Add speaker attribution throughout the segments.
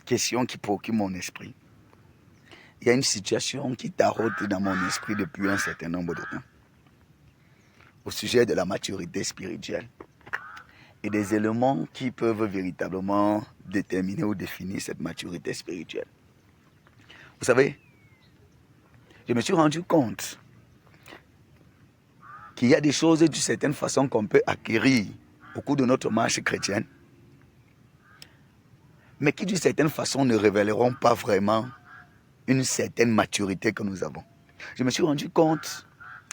Speaker 1: question qui préoccupe mon esprit. Il y a une situation qui taraude dans mon esprit depuis un certain nombre de temps. Au sujet de la maturité spirituelle. Et des éléments qui peuvent véritablement déterminer ou définir cette maturité spirituelle. Vous savez, je me suis rendu compte qu'il y a des choses d'une certaine façon qu'on peut acquérir au cours de notre marche chrétienne, mais qui d'une certaine façon ne révéleront pas vraiment une certaine maturité que nous avons. Je me suis rendu compte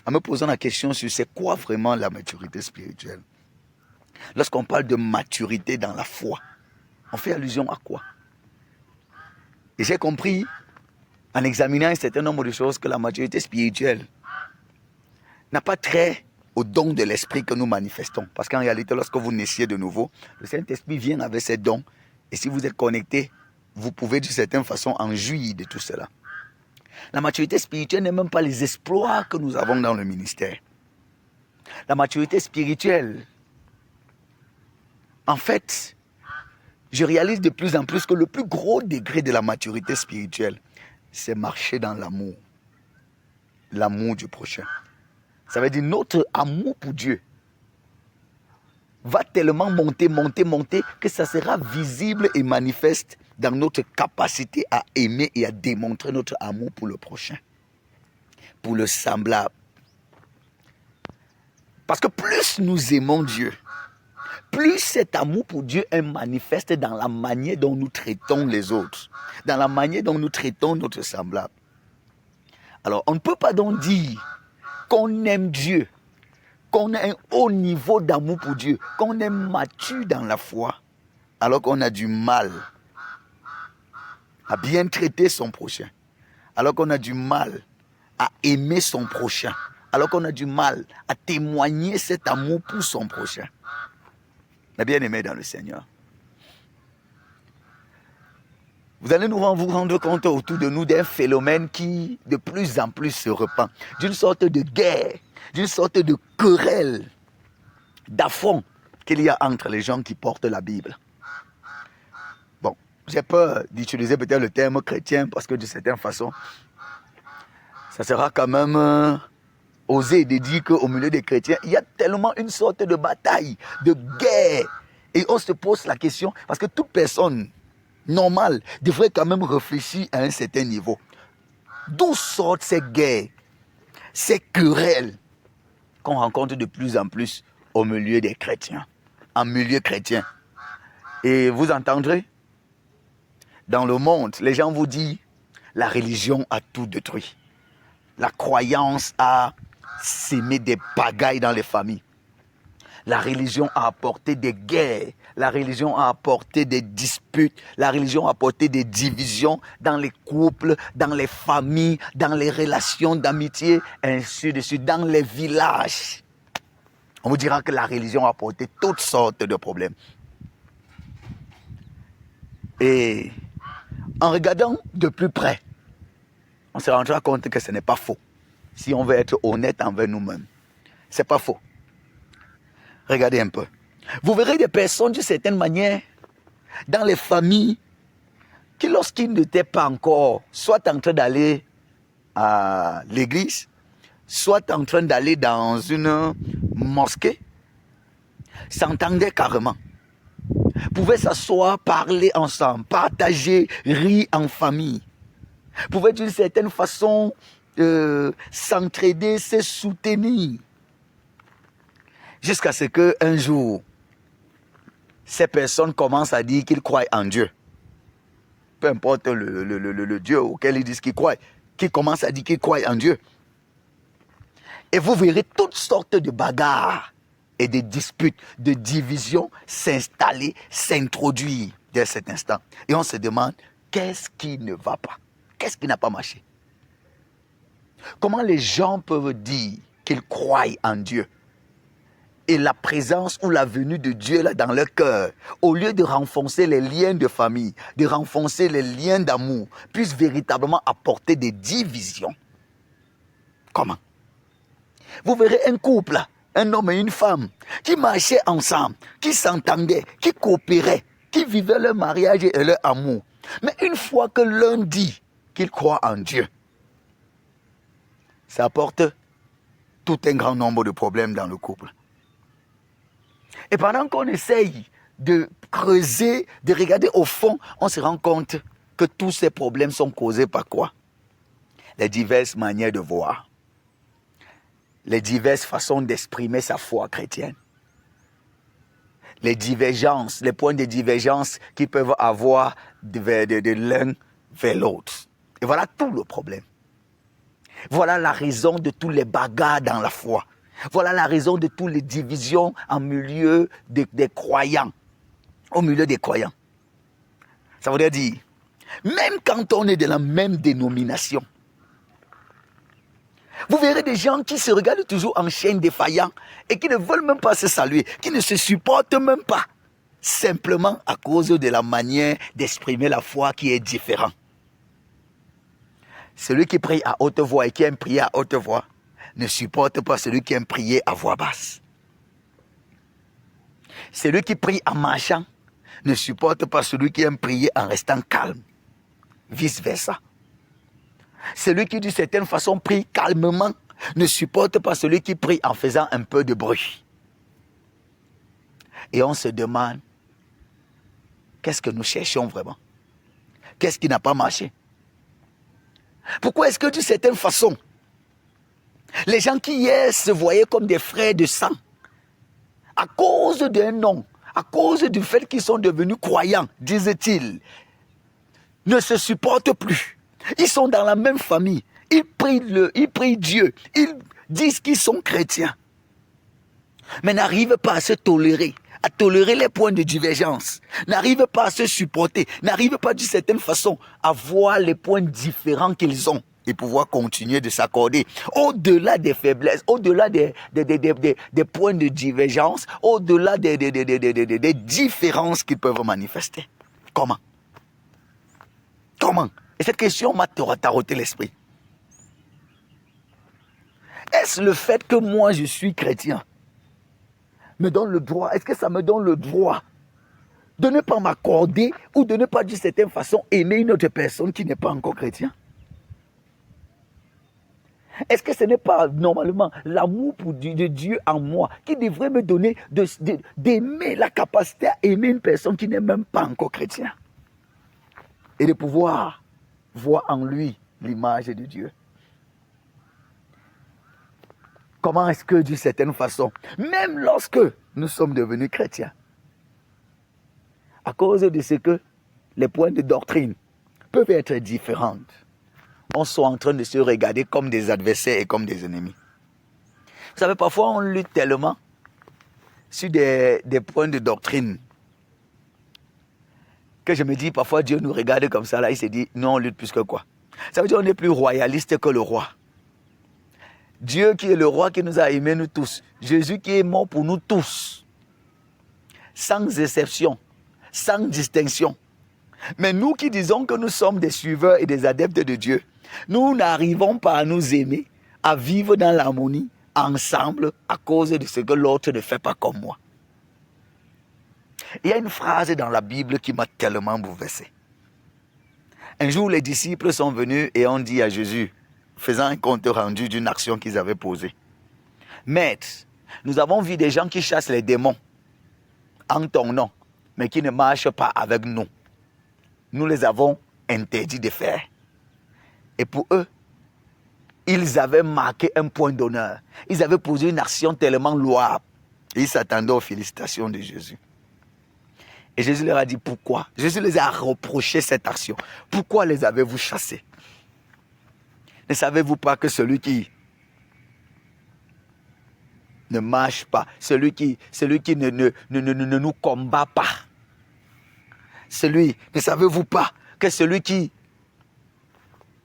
Speaker 1: en me posant la question sur c'est quoi vraiment la maturité spirituelle. Lorsqu'on parle de maturité dans la foi, on fait allusion à quoi? Et j'ai compris, en examinant un certain nombre de choses, que la maturité spirituelle n'a pas trait au don de l'esprit que nous manifestons. Parce qu'en réalité, lorsque vous naissiez de nouveau, le Saint-Esprit vient avec ses dons. Et si vous êtes connecté, vous pouvez d'une certaine façon en jouir de tout cela. La maturité spirituelle n'est même pas les exploits que nous avons dans le ministère. La maturité spirituelle, en fait, je réalise de plus en plus que le plus gros degré de la maturité spirituelle, c'est marcher dans l'amour. L'amour du prochain. Ça veut dire notre amour pour Dieu va tellement monter que ça sera visible et manifeste dans notre capacité à aimer et à démontrer notre amour pour le prochain, pour le semblable. Parce que plus nous aimons Dieu, plus cet amour pour Dieu est manifeste dans la manière dont nous traitons les autres, dans la manière dont nous traitons notre semblable. Alors, on ne peut pas donc dire qu'on aime Dieu, qu'on a un haut niveau d'amour pour Dieu, qu'on est mature dans la foi, alors qu'on a du mal à bien traiter son prochain, alors qu'on a du mal à aimer son prochain, alors qu'on a du mal à témoigner cet amour pour son prochain. Mais bien aimé dans le Seigneur, vous allez nous vous rendre compte autour de nous d'un phénomène qui de plus en plus se répand, d'une sorte de guerre, d'une sorte de querelle, d'affront qu'il y a entre les gens qui portent la Bible. Bon, j'ai peur d'utiliser peut-être le terme chrétien parce que de certaine façon, ça sera quand même osé de dire qu'au milieu des chrétiens, il y a tellement une sorte de bataille, de guerre. Et on se pose la question, parce que toute personne normale devrait quand même réfléchir à un certain niveau. D'où sortent ces guerres, ces querelles qu'on rencontre de plus en plus au milieu des chrétiens, en milieu chrétien. Et vous entendrez, dans le monde, les gens vous disent, la religion a tout détruit. La croyance a sémé des pagailles dans les familles. La religion a apporté des guerres. La religion a apporté des disputes. La religion a apporté des divisions dans les couples, dans les familles, dans les relations d'amitié, ainsi de suite, dans les villages. On vous dira que la religion a apporté toutes sortes de problèmes. Et en regardant de plus près, on se rendra compte que ce n'est pas faux. Si on veut être honnête envers nous-mêmes, ce n'est pas faux. Regardez un peu. Vous verrez des personnes d'une certaine manière dans les familles qui, lorsqu'ils n'étaient pas encore soit en train d'aller à l'église, soit en train d'aller dans une mosquée, s'entendaient carrément. Pouvaient s'asseoir, parler ensemble, partager, rire en famille. Pouvaient d'une certaine façon s'entraider, se soutenir. Jusqu'à ce qu'un jour, ces personnes commencent à dire qu'ils croient en Dieu. Peu importe le Dieu auquel ils disent qu'ils croient, qu'ils commencent à dire qu'ils croient en Dieu. Et vous verrez toutes sortes de bagarres et de disputes, de divisions s'installer, s'introduire dès cet instant. Et on se demande, qu'est-ce qui ne va pas? Qu'est-ce qui n'a pas marché? Comment les gens peuvent dire qu'ils croient en Dieu et la présence ou la venue de Dieu là dans leur cœur, au lieu de renforcer les liens de famille, de renforcer les liens d'amour, puisse véritablement apporter des divisions? Comment? Vous verrez un couple, un homme et une femme, qui marchaient ensemble, qui s'entendaient, qui coopéraient, qui vivaient leur mariage et leur amour. Mais une fois que l'un dit qu'il croit en Dieu, ça apporte tout un grand nombre de problèmes dans le couple. Et pendant qu'on essaye de creuser, de regarder au fond, on se rend compte que tous ces problèmes sont causés par quoi? Les diverses manières de voir, les diverses façons d'exprimer sa foi chrétienne, les divergences, les points de divergence qu'ils peuvent avoir de l'un vers l'autre. Et voilà tout le problème. Voilà la raison de tous les bagarres dans la foi. Voilà la raison de toutes les divisions en milieu des croyants. Au milieu des croyants. Ça veut dire, même quand on est de la même dénomination, vous verrez des gens qui se regardent toujours en chaîne défaillant et qui ne veulent même pas se saluer, qui ne se supportent même pas, simplement à cause de la manière d'exprimer la foi qui est différente. Celui qui prie à haute voix et qui aime prier à haute voix ne supporte pas celui qui aime prier à voix basse. Celui qui prie en marchant ne supporte pas celui qui aime prier en restant calme. Vice versa. Celui qui d'une certaine façon prie calmement ne supporte pas celui qui prie en faisant un peu de bruit. Et on se demande, qu'est-ce que nous cherchons vraiment? Qu'est-ce qui n'a pas marché? Pourquoi est-ce que d'une certaine façon, les gens qui hier se voyaient comme des frères de sang, à cause d'un nom, à cause du fait qu'ils sont devenus croyants, disait-il, ne se supportent plus. Ils sont dans la même famille, ils prient Dieu, ils disent qu'ils sont chrétiens, mais n'arrivent pas à se tolérer, à tolérer les points de divergence, n'arrivent pas à se supporter, n'arrivent pas d'une certaine façon à voir les points différents qu'ils ont et pouvoir continuer de s'accorder au-delà des faiblesses, au-delà des points de divergence, au-delà des différences qu'ils peuvent manifester. Comment? Comment? Et cette question m'a tarauté l'esprit. Est-ce le fait que moi je suis chrétien me donne le droit, est-ce que ça me donne le droit de ne pas m'accorder ou de ne pas d'une certaine façon aimer une autre personne qui n'est pas encore chrétien? Est-ce que ce n'est pas normalement l'amour de Dieu en moi qui devrait me donner d'aimer, la capacité à aimer une personne qui n'est même pas encore chrétienne et de pouvoir voir en lui l'image de Dieu? Comment est-ce que d'une certaine façon, même lorsque nous sommes devenus chrétiens, à cause de ce que les points de doctrine peuvent être différents, on soit en train de se regarder comme des adversaires et comme des ennemis. Vous savez, parfois on lutte tellement sur des points de doctrine que je me dis, parfois Dieu nous regarde comme ça, là, il se dit, non, on lutte plus que quoi? Ça veut dire qu'on est plus royaliste que le roi. Dieu qui est le roi qui nous a aimés nous tous. Jésus qui est mort pour nous tous. Sans exception, sans distinction. Mais nous qui disons que nous sommes des suiveurs et des adeptes de Dieu, nous n'arrivons pas à nous aimer, à vivre dans l'harmonie, ensemble, à cause de ce que l'autre ne fait pas comme moi. Il y a une phrase dans la Bible qui m'a tellement bouleversé. Un jour, les disciples sont venus et ont dit à Jésus, faisant un compte rendu d'une action qu'ils avaient posée: Maître, nous avons vu des gens qui chassent les démons en ton nom, mais qui ne marchent pas avec nous. Nous les avons interdits de faire. Et pour eux, ils avaient marqué un point d'honneur. Ils avaient posé une action tellement louable. Et ils s'attendaient aux félicitations de Jésus. Et Jésus leur a dit pourquoi. Jésus les a reproché cette action. Pourquoi les avez-vous chassés? Ne savez-vous pas que celui qui ne marche pas, celui qui ne nous combat pas, ne savez-vous pas que celui qui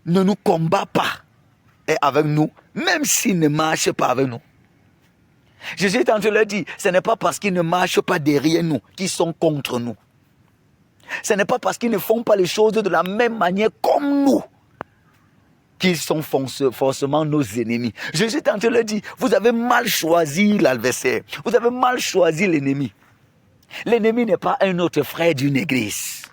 Speaker 1: ne nous combat pas est avec nous, même s'il ne marche pas avec nous? Jésus est en train de leur dire, ce n'est pas parce qu'ils ne marchent pas derrière nous qu'ils sont contre nous. Ce n'est pas parce qu'ils ne font pas les choses de la même manière comme nous qu'ils sont forcément nos ennemis. Jésus est en train de leur dire, vous avez mal choisi l'adversaire. Vous avez mal choisi l'ennemi. L'ennemi n'est pas un autre frère d'une église.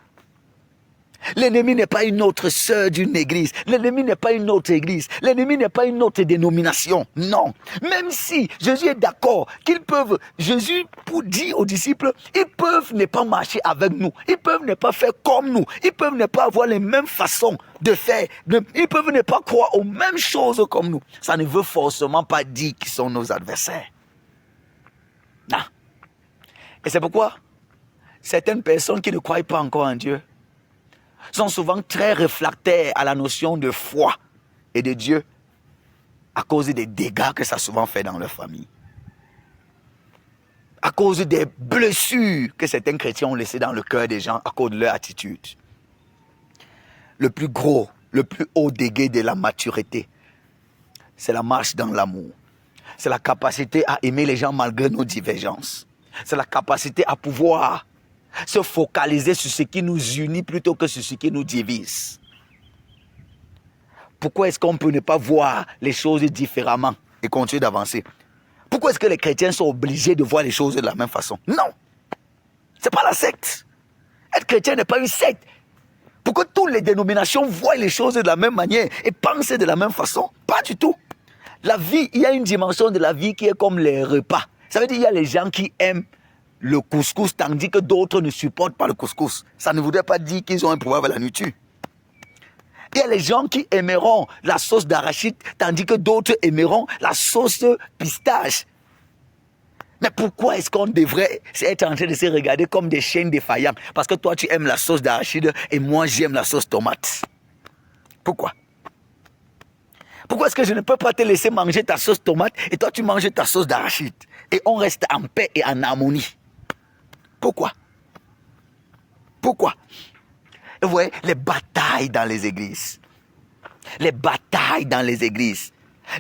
Speaker 1: L'ennemi n'est pas une autre sœur d'une église. L'ennemi n'est pas une autre église. L'ennemi n'est pas une autre dénomination. Non. Même si Jésus est d'accord qu'ils peuvent, Jésus pour dire aux disciples, ils peuvent ne pas marcher avec nous. Ils peuvent ne pas faire comme nous. Ils peuvent ne pas avoir les mêmes façons de faire. Ils peuvent ne pas croire aux mêmes choses comme nous. Ça ne veut forcément pas dire qu'ils sont nos adversaires. Non. Et c'est pourquoi certaines personnes qui ne croient pas encore en Dieu sont souvent très réfractaires à la notion de foi et de Dieu à cause des dégâts que ça a souvent fait dans leur famille. À cause des blessures que certains chrétiens ont laissées dans le cœur des gens à cause de leur attitude. Le plus gros, le plus haut degré de la maturité, c'est la marche dans l'amour. C'est la capacité à aimer les gens malgré nos divergences. C'est la capacité à pouvoir se focaliser sur ce qui nous unit plutôt que sur ce qui nous divise. Pourquoi est-ce qu'on peut ne pas voir les choses différemment et continuer d'avancer? Pourquoi est-ce que les chrétiens sont obligés de voir les choses de la même façon? Non, c'est pas la secte. Être chrétien n'est pas une secte. Pourquoi toutes les dénominations voient les choses de la même manière et pensent de la même façon? Pas du tout. La vie, il y a une dimension de la vie qui est comme les repas. Ça veut dire qu'il y a les gens qui aiment le couscous tandis que d'autres ne supportent pas le couscous. Ça ne voudrait pas dire qu'ils ont un pouvoir avec la nourriture. Il y a les gens qui aimeront la sauce d'arachide tandis que d'autres aimeront la sauce pistache. Mais pourquoi est-ce qu'on devrait être en train de se regarder comme des chiens défaillants? Parce que toi tu aimes la sauce d'arachide et moi j'aime la sauce tomate. Pourquoi? Pourquoi est-ce que je ne peux pas te laisser manger ta sauce tomate et toi tu manges ta sauce d'arachide? Et on reste en paix et en harmonie. Pourquoi? Pourquoi? Et vous voyez, les batailles dans les églises. Les batailles dans les églises.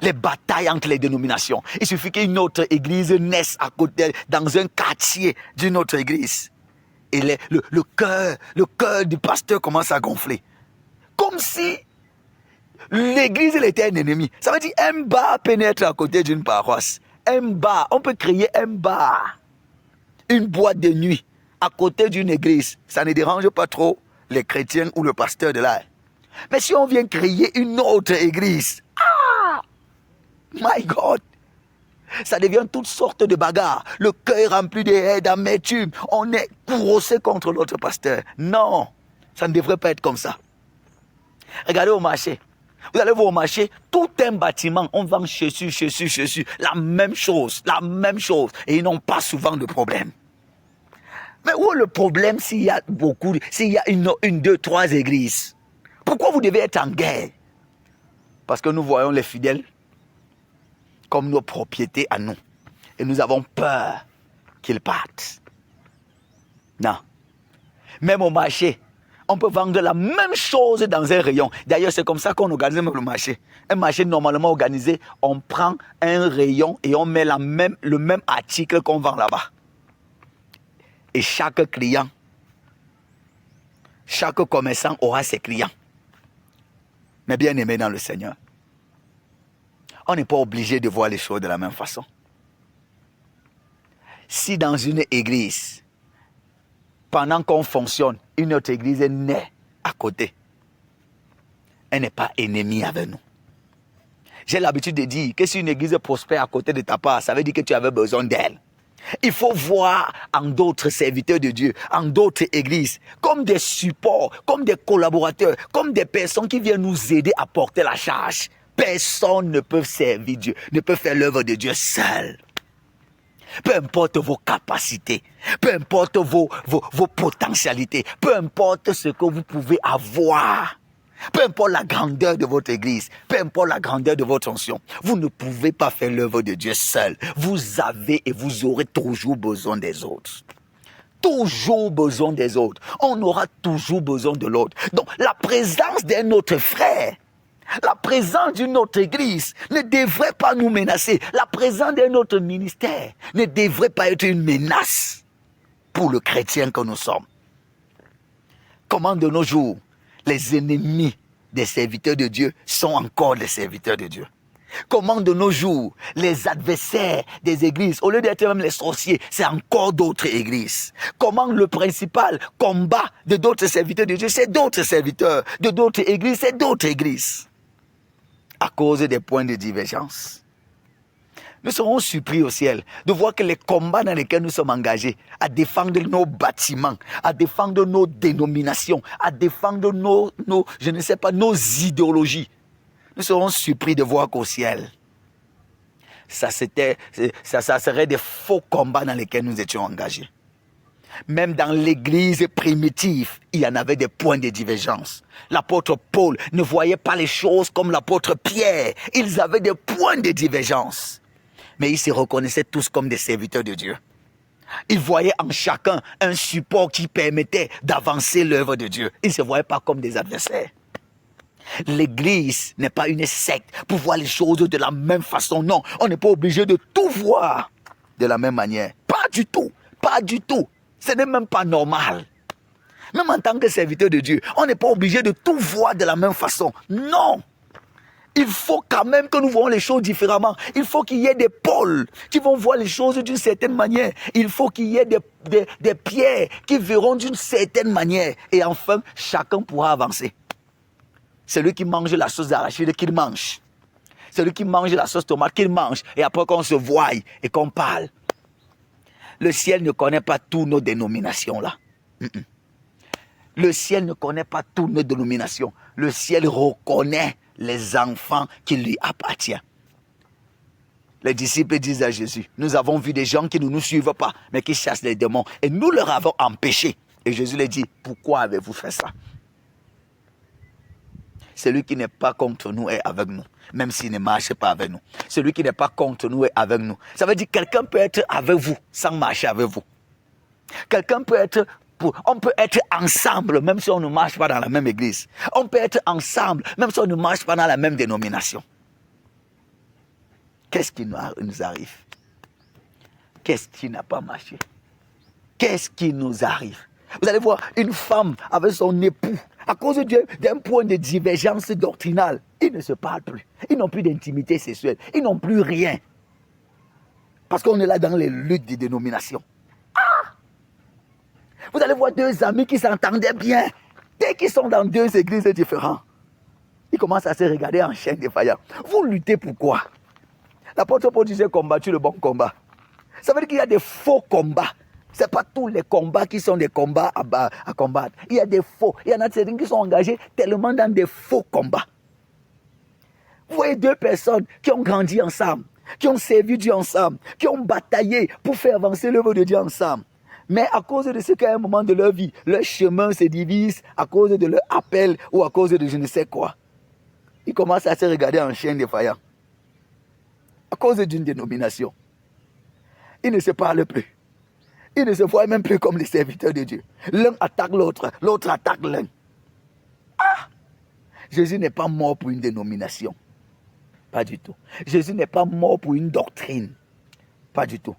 Speaker 1: Les batailles entre les dénominations. Il suffit qu'une autre église naisse à côté, dans un quartier d'une autre église. Et le cœur du pasteur commence à gonfler. Comme si l'église elle était un ennemi. Ça veut dire un bar pénètre à côté d'une paroisse. Un bar, on peut créer un bar. Une boîte de nuit à côté d'une église. Ça ne dérange pas trop les chrétiens ou le pasteur de là. Mais si on vient créer une autre église, my God, ça devient toutes sortes de bagarres. Le cœur rempli de haine, d'amertume. On est courroucé contre l'autre pasteur. Non, ça ne devrait pas être comme ça. Regardez au marché. Vous allez voir au marché, tout un bâtiment, on vend chaussures, la même chose. Et ils n'ont pas souvent de problème. Mais où est le problème s'il y a une, deux, trois églises? Pourquoi vous devez être en guerre? Parce que nous voyons les fidèles comme nos propriétés à nous. Et nous avons peur qu'ils partent. Non. Même au marché, on peut vendre la même chose dans un rayon. D'ailleurs, c'est comme ça qu'on organise le marché. Un marché normalement organisé, on prend un rayon et on met le même article qu'on vend là-bas. Et chaque client, chaque commerçant aura ses clients. Mais bien aimé dans le Seigneur, on n'est pas obligé de voir les choses de la même façon. Si dans une église, pendant qu'on fonctionne, une autre église est née à côté, elle n'est pas ennemie avec nous. J'ai l'habitude de dire que si une église prospère à côté de ta part, ça veut dire que tu avais besoin d'elle. Il faut voir en d'autres serviteurs de Dieu, en d'autres églises, comme des supports, comme des collaborateurs, comme des personnes qui viennent nous aider à porter la charge. Personne ne peut servir Dieu, ne peut faire l'œuvre de Dieu seul. Peu importe vos capacités, peu importe vos potentialités, peu importe ce que vous pouvez avoir, peu importe la grandeur de votre église, peu importe la grandeur de votre onction, vous ne pouvez pas faire l'œuvre de Dieu seul. Vous avez et vous aurez toujours besoin des autres. Toujours besoin des autres. On aura toujours besoin de l'autre. Donc la présence d'un autre frère, la présence d'une autre église ne devrait pas nous menacer. La présence d'un autre ministère ne devrait pas être une menace pour le chrétien que nous sommes. Comment de nos jours, les ennemis des serviteurs de Dieu sont encore les serviteurs de Dieu? Comment de nos jours, les adversaires des églises, au lieu d'être même les sorciers, c'est encore d'autres églises. Comment le principal combat de d'autres serviteurs de Dieu, c'est d'autres serviteurs, de d'autres églises, c'est d'autres églises. À cause des points de divergence. Nous serons surpris au ciel de voir que les combats dans lesquels nous sommes engagés, à défendre nos bâtiments, à défendre nos dénominations, à défendre nos idéologies, nous serons surpris de voir qu'au ciel, ça serait des faux combats dans lesquels nous étions engagés. Même dans l'église primitive, il y en avait des points de divergence. L'apôtre Paul ne voyait pas les choses comme l'apôtre Pierre. Ils avaient des points de divergence. Mais ils se reconnaissaient tous comme des serviteurs de Dieu. Ils voyaient en chacun un support qui permettait d'avancer l'œuvre de Dieu. Ils ne se voyaient pas comme des adversaires. L'église n'est pas une secte pour voir les choses de la même façon. Non, on n'est pas obligé de tout voir de la même manière. Pas du tout, pas du tout. Ce n'est même pas normal. Même en tant que serviteur de Dieu, on n'est pas obligé de tout voir de la même façon. Non. Il faut quand même que nous voyons les choses différemment. Il faut qu'il y ait des pôles qui vont voir les choses d'une certaine manière. Il faut qu'il y ait des pierres qui verront d'une certaine manière. Et enfin, chacun pourra avancer. Celui qui mange la sauce d'arachide, qu'il mange. Celui qui mange la sauce tomate, qu'il mange. Et après qu'on se voie et qu'on parle. Le ciel ne connaît pas toutes nos dénominations là. Le ciel ne connaît pas toutes nos dénominations. Le ciel reconnaît les enfants qui lui appartiennent. Les disciples disent à Jésus, nous avons vu des gens qui ne nous suivent pas, mais qui chassent les démons. Et nous leur avons empêché. Et Jésus leur dit, pourquoi avez-vous fait ça? Celui qui n'est pas contre nous est avec nous, même s'il ne marche pas avec nous. Celui qui n'est pas contre nous est avec nous. Ça veut dire que quelqu'un peut être avec vous sans marcher avec vous. Quelqu'un peut être... On peut être ensemble même si on ne marche pas dans la même église. On peut être ensemble même si on ne marche pas dans la même dénomination. Qu'est-ce qui nous arrive? Qu'est-ce qui n'a pas marché? Qu'est-ce qui nous arrive? Vous allez voir une femme avec son époux, à cause d'un point de divergence doctrinale, ils ne se parlent plus. Ils n'ont plus d'intimité sexuelle. Ils n'ont plus rien. Parce qu'on est là dans les luttes des dénominations. Vous allez voir deux amis qui s'entendaient bien. Dès qu'ils sont dans deux églises différentes, ils commencent à se regarder en chaîne défaillant. Vous luttez pourquoi? L'apôtre Paul disait combattu le bon combat. Ça veut dire qu'il y a des faux combats. Ce n'est pas tous les combats qui sont des combats à combattre. Il y a des faux. Il y en a certains qui sont engagés tellement dans des faux combats. Vous voyez deux personnes qui ont grandi ensemble, qui ont servi Dieu ensemble, qui ont bataillé pour faire avancer l'œuvre de Dieu ensemble. Mais à cause de ce qu'à un moment de leur vie, leur chemin se divise à cause de leur appel ou à cause de je ne sais quoi. Ils commencent à se regarder en chien défaillant. À cause d'une dénomination. Ils ne se parlent plus. Ils ne se voient même plus comme les serviteurs de Dieu. L'un attaque l'autre, l'autre attaque l'un. Jésus n'est pas mort pour une dénomination. Pas du tout. Jésus n'est pas mort pour une doctrine. Pas du tout.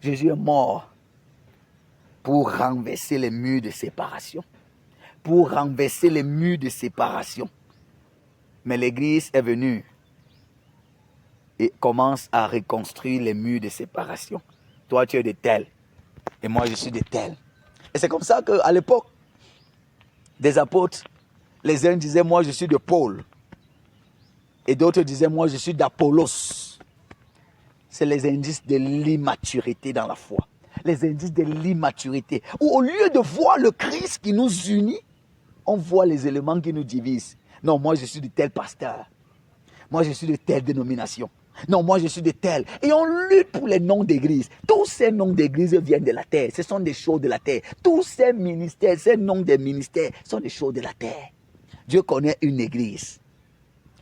Speaker 1: Jésus est mort pour renverser les murs de séparation. Pour renverser les murs de séparation. Mais l'Église est venue et commence à reconstruire les murs de séparation. Toi, tu es de tel. Et moi, je suis de tel. Et c'est comme ça qu'à l'époque des apôtres, les uns disaient, moi, je suis de Paul. Et d'autres disaient, moi, je suis d'Apollos. C'est les indices de l'immaturité dans la foi. Les indices de l'immaturité. Où au lieu de voir le Christ qui nous unit, on voit les éléments qui nous divisent. Non, moi je suis de tel pasteur. Moi je suis de telle dénomination. Non, moi je suis de tel. Et on lutte pour les noms d'église. Tous ces noms d'église viennent de la terre. Ce sont des choses de la terre. Tous ces ministères, ces noms des ministères sont des choses de la terre. Dieu connaît une église.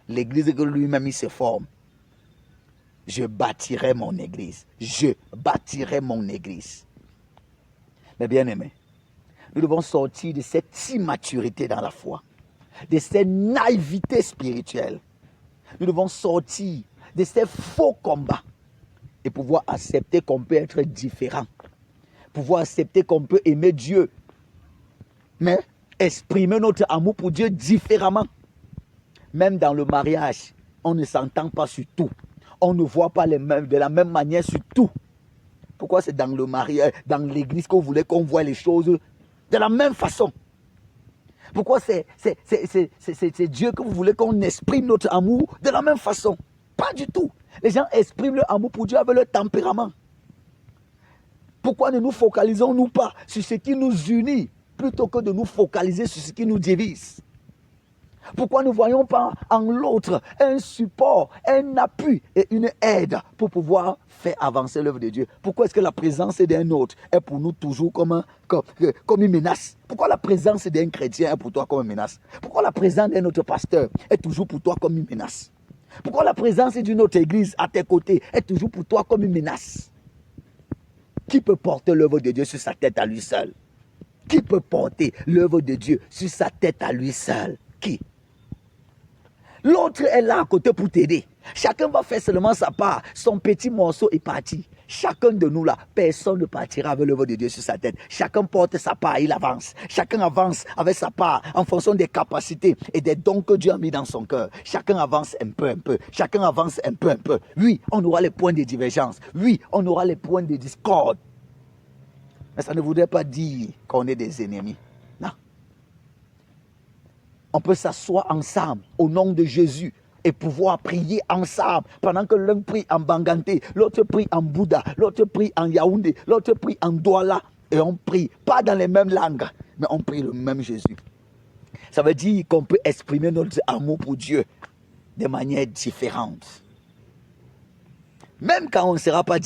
Speaker 1: L'église que lui-même il se forme. Je bâtirai mon église. Je bâtirai mon église. Mais bien aimés, nous devons sortir de cette immaturité dans la foi, de cette naïveté spirituelle. Nous devons sortir de ces faux combats et pouvoir accepter qu'on peut être différent. Pouvoir accepter qu'on peut aimer Dieu, mais exprimer notre amour pour Dieu différemment. Même dans le mariage, On ne s'entend pas sur tout. On ne voit pas de la même manière sur tout. Pourquoi c'est dans le mariage, dans l'église que vous voulez qu'on voit les choses de la même façon? Pourquoi c'est Dieu que vous voulez qu'on exprime notre amour de la même façon? Pas du tout. Les gens expriment leur amour pour Dieu avec leur tempérament. Pourquoi ne nous focalisons-nous pas sur ce qui nous unit plutôt que de nous focaliser sur ce qui nous divise? Pourquoi ne voyons pas en l'autre un support, un appui et une aide pour pouvoir faire avancer l'œuvre de Dieu? Pourquoi est-ce que la présence d'un autre est pour nous toujours comme une menace? Pourquoi la présence d'un chrétien est pour toi comme une menace? Pourquoi la présence d'un autre pasteur est toujours pour toi comme une menace? Pourquoi la présence d'une autre église à tes côtés est toujours pour toi comme une menace? Qui peut porter l'œuvre de Dieu sur sa tête à lui seul? Qui peut porter l'œuvre de Dieu sur sa tête à lui seul? Qui? L'autre est là à côté pour t'aider. Chacun va faire seulement sa part. Son petit morceau est parti. Chacun de nous là, personne ne partira avec l'œuvre de Dieu sur sa tête. Chacun porte sa part, il avance. Chacun avance avec sa part en fonction des capacités et des dons que Dieu a mis dans son cœur. Chacun avance un peu. Chacun avance un peu. Oui, on aura les points de divergence. Oui, on aura les points de discorde. Mais ça ne voudrait pas dire qu'on est des ennemis. Non. On peut s'asseoir ensemble au nom de Jésus et pouvoir prier ensemble pendant que l'un prie en Banganté, l'autre prie en Bouddha, l'autre prie en Yaoundé, l'autre prie en Douala. Et on prie, pas dans les mêmes langues, mais on prie le même Jésus. Ça veut dire qu'on peut exprimer notre amour pour Dieu de manière différente. Même quand on ne sera pas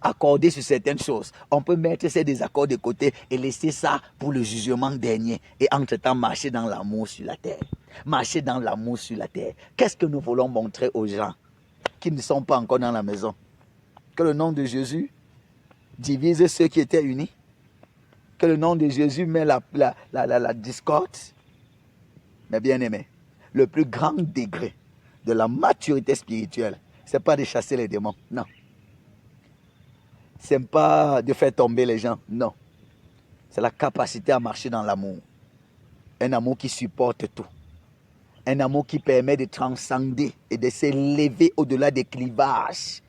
Speaker 1: accordé sur certaines choses, on peut mettre ces désaccords de côté et laisser ça pour le jugement dernier. Et entre-temps, marcher dans l'amour sur la terre. Marcher dans l'amour sur la terre. Qu'est-ce que nous voulons montrer aux gens qui ne sont pas encore dans la maison? Que le nom de Jésus divise ceux qui étaient unis? Que le nom de Jésus met la discorde? Mais bien aimé, le plus grand degré de la maturité spirituelle, ce n'est pas de chasser les démons, non. Ce n'est pas de faire tomber les gens, non. C'est la capacité à marcher dans l'amour. Un amour qui supporte tout. Un amour qui permet de transcender et de s'élever au-delà des clivages,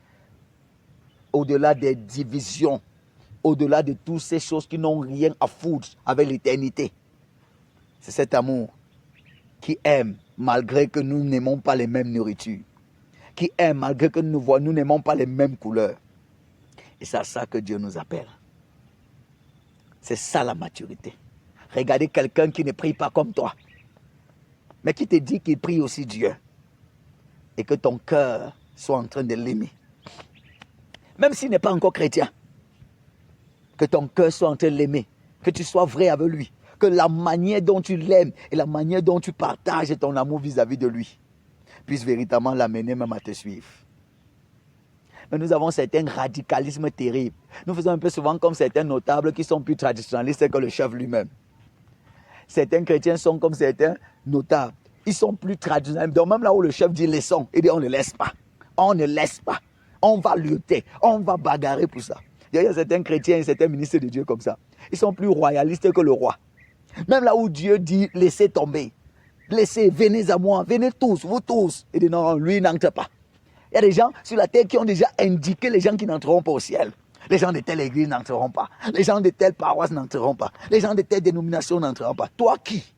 Speaker 1: au-delà des divisions, au-delà de toutes ces choses qui n'ont rien à foutre avec l'éternité. C'est cet amour qui aime malgré que nous n'aimons pas les mêmes nourritures. Qui aime malgré que nous n'aimons pas les mêmes couleurs. Et c'est à ça que Dieu nous appelle. C'est ça la maturité. Regardez quelqu'un qui ne prie pas comme toi, mais qui te dit qu'il prie aussi Dieu. Et que ton cœur soit en train de l'aimer. Même s'il n'est pas encore chrétien. Que ton cœur soit en train de l'aimer. Que tu sois vrai avec lui. Que la manière dont tu l'aimes et la manière dont tu partages ton amour vis-à-vis de lui puisse véritablement l'amener même à te suivre. Mais nous avons certains radicalismes terribles. Nous faisons un peu souvent comme certains notables qui sont plus traditionnalistes que le chef lui-même. Certains chrétiens sont comme certains notables. Ils sont plus traditionnels. Donc même là où le chef dit laissons, il dit on ne laisse pas. On ne laisse pas. On va lutter. On va bagarrer pour ça. Il y a certains chrétiens, certains ministres de Dieu comme ça. Ils sont plus royalistes que le roi. Même là où Dieu dit laissez tomber. Laissez, venez à moi, venez tous, vous tous. Il dit non, lui n'entre pas. Il y a des gens sur la terre qui ont déjà indiqué les gens qui n'entreront pas au ciel. Les gens de telle église n'entreront pas. Les gens de telle paroisse n'entreront pas. Les gens de telle dénomination n'entreront pas. Toi qui?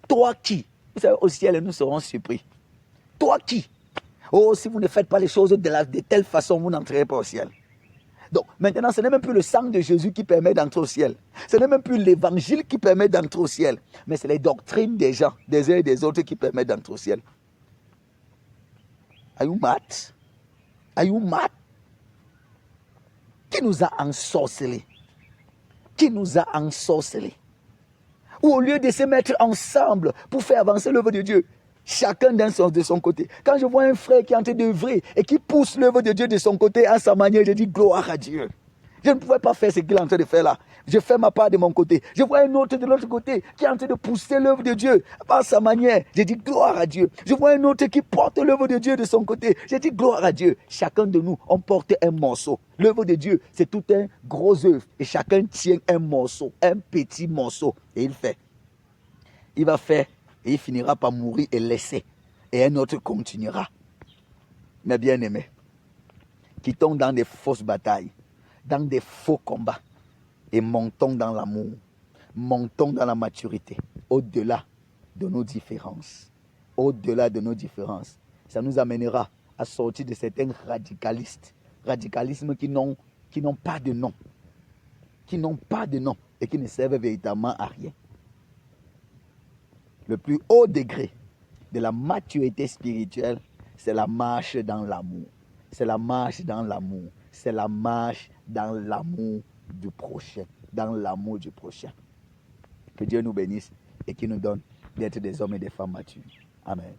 Speaker 1: Toi qui? Vous savez, au ciel, nous serons surpris. Toi qui? Oh, si vous ne faites pas les choses de telle façon, vous n'entrerez pas au ciel. Donc, maintenant, ce n'est même plus le sang de Jésus qui permet d'entrer au ciel. Ce n'est même plus l'évangile qui permet d'entrer au ciel. Mais c'est les doctrines des gens, des uns et des autres qui permettent d'entrer au ciel. Are you mad? Are you mad? Qui nous a ensorcelés? Qui nous a ensorcelés? Ou au lieu de se mettre ensemble pour faire avancer l'œuvre de Dieu, chacun de son côté. Quand je vois un frère qui est en train d'œuvrer et qui pousse l'œuvre de Dieu de son côté à sa manière, je dis gloire à Dieu. Je ne pouvais pas faire ce qu'il est en train de faire là. Je fais ma part de mon côté. Je vois un autre de l'autre côté qui est en train de pousser l'œuvre de Dieu à sa manière. Je dis gloire à Dieu. Je vois un autre qui porte l'œuvre de Dieu de son côté. Je dis gloire à Dieu. Chacun de nous, on porte un morceau. L'œuvre de Dieu, c'est tout un gros œuvre. Et chacun tient un morceau, un petit morceau. Et il fait. Il va faire et il finira par mourir et laisser. et un autre continuera. Mes bien-aimés, quittons dans des fausses batailles, dans des faux combats, et montons dans l'amour, montons dans la maturité, au-delà de nos différences. Au-delà de nos différences. Ça nous amènera à sortir de certains radicalismes qui n'ont pas de nom, qui n'ont pas de nom et qui ne servent véritablement à rien. Le plus haut degré de la maturité spirituelle, c'est la marche dans l'amour. C'est la marche dans l'amour. C'est la marche dans l'amour du prochain. Dans l'amour du prochain. Que Dieu nous bénisse et qu'il nous donne d'être des hommes et des femmes matures. Amen.